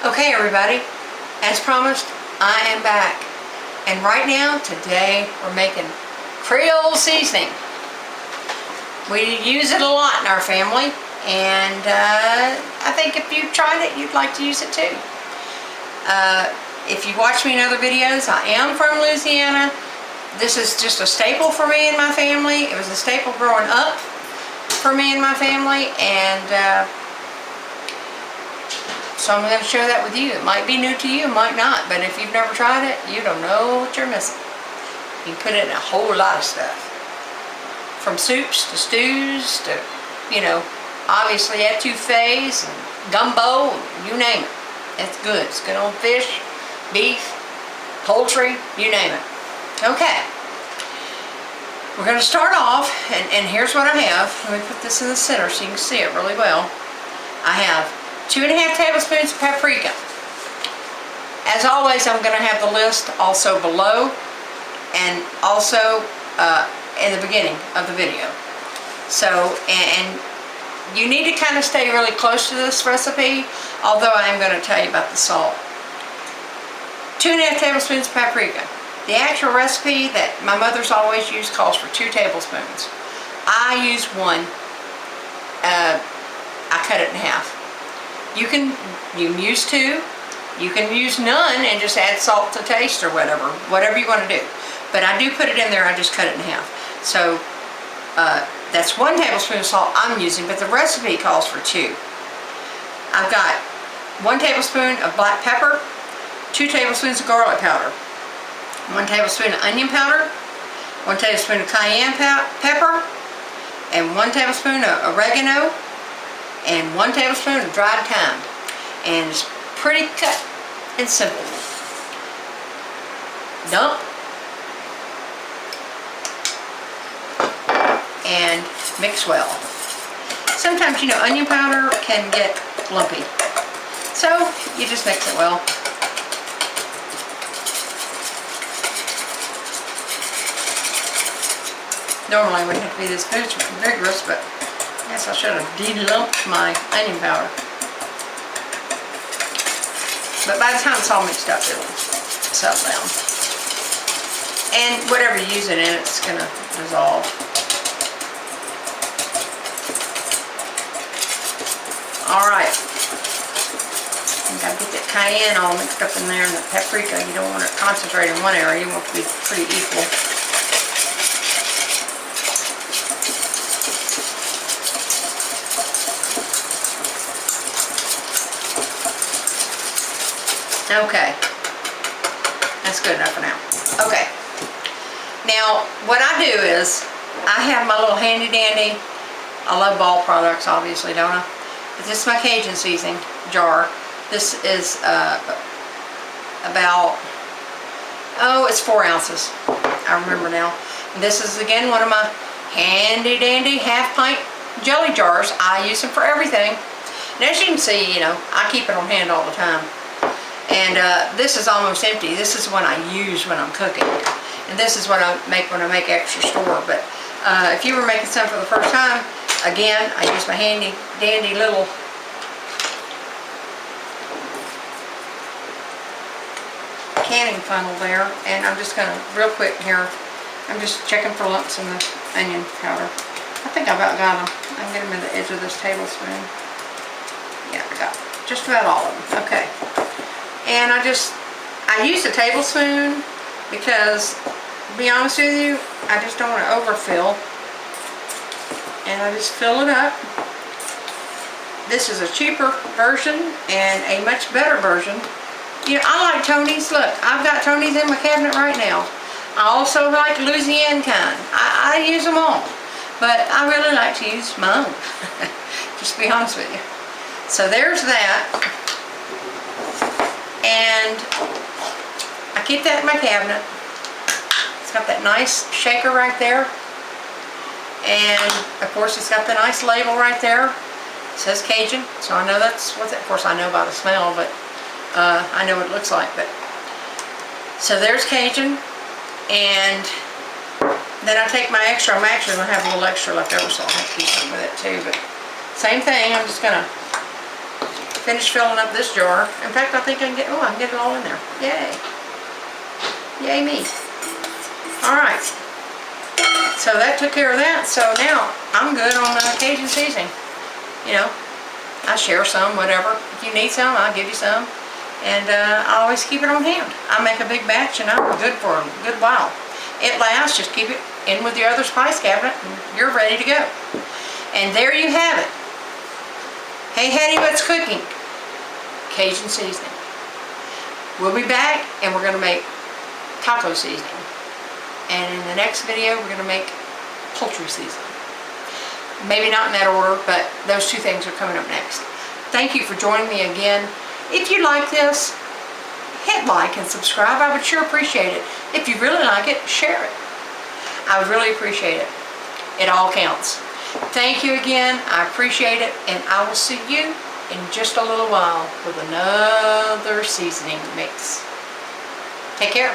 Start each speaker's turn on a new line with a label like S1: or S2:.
S1: Okay, everybody, as promised, I am back. And right now, today, we're making Creole seasoning. We use it a lot in our family, and I think if you've tried it, you'd like to use it too. If you watch me in other videos, I am from Louisiana. This is just a staple for me and my family. It was a staple growing up for me and my family, and so I'm going to share that with you. It might be new to you, it might not, but if you've never tried it, you don't know what you're missing. You can put it in a whole lot of stuff. From soups to stews to, obviously etouffees and gumbo, you name it. It's good. It's good on fish, beef, poultry, you name it. Okay. We're going to start off, and here's what I have. Let me put this in the center so you can see it really well. I have 2.5 tablespoons of paprika. As always, I'm going to have the list also below and also in the beginning of the video. So, and you need to kind of stay really close to this recipe, although I am going to tell you about the salt. 2.5 tablespoons of paprika. The actual recipe that my mother's always used calls for 2 tablespoons. I use 1. I cut it in half. You can use 2, you can use none and just add salt to taste or whatever you want to do. But I do put it in there, I just cut it in half. So that's 1 tablespoon of salt I'm using, but the recipe calls for 2. I've got 1 tablespoon of black pepper, 2 tablespoons of garlic powder, 1 tablespoon of onion powder, 1 tablespoon of cayenne pepper, and 1 tablespoon of oregano, and 1 tablespoon of dried thyme. And it's pretty cut and simple. Dump. And mix well. Sometimes, onion powder can get lumpy. So, you just mix it well. Normally I wouldn't have to be this vigorous, but I guess I should have de-lumped my onion powder. But by the time it's all mixed up, it'll settle down. And whatever you use it in, it's going to dissolve. Alright. You got to get that cayenne all mixed up in there, and the paprika. You don't want it concentrated in one area. You want it to be pretty equal. Okay, that's good enough for now. Okay, now what I do is I have my little handy dandy, I love Ball products obviously, don't I? But this is my Cajun Seasoning jar. This is about, it's 4 ounces, I remember now. And this is again one of my handy dandy half pint jelly jars. I use them for everything. And as you can see, I keep it on hand all the time. And this is almost empty. This is one I use when I'm cooking. And this is what I make when I make extra store. But if you were making some for the first time, again, I use my handy dandy little canning funnel there. And I'm just going to, real quick here, I'm just checking for lumps in the onion powder. I think I about got them. I can get them in the edge of this tablespoon. Yeah, I got just about all of them. Okay. And I use a tablespoon because, to be honest with you, I just don't want to overfill. And I just fill it up. This is a cheaper version and a much better version. I like Tony's. Look, I've got Tony's in my cabinet right now. I also like Louisiana kind. I use them all. But I really like to use my own. Just to be honest with you. So there's that. And I keep that in my cabinet. It's got that nice shaker right there. And of course it's got the nice label right there. It says Cajun, so I know that's what it, of course I know by the smell, but I know what it looks like. But so there's Cajun, and then I take my extra. I'm actually going to have a little extra left over, so I'll have to do something with it too. But same thing, I'm just going to finish filling up this jar. In fact, I think I can get it all in there. Yay. Yay me. Alright. So that took care of that. So now I'm good on Cajun seasoning. You know, I share some, whatever. If you need some, I'll give you some. And I always keep it on hand. I make a big batch and I'm good for a good while. It lasts, just keep it in with your other spice cabinet and you're ready to go. And there you have it. Hey Hetty, what's cooking? Cajun seasoning. We'll be back and we're going to make taco seasoning. And in the next video we're going to make poultry seasoning. Maybe not in that order, but those two things are coming up next. Thank you for joining me again. If you like this, hit like and subscribe. I would sure appreciate it. If you really like it, share it. I would really appreciate it. It all counts. Thank you again. I appreciate it. And I will see you in just a little while with another seasoning mix. Take care.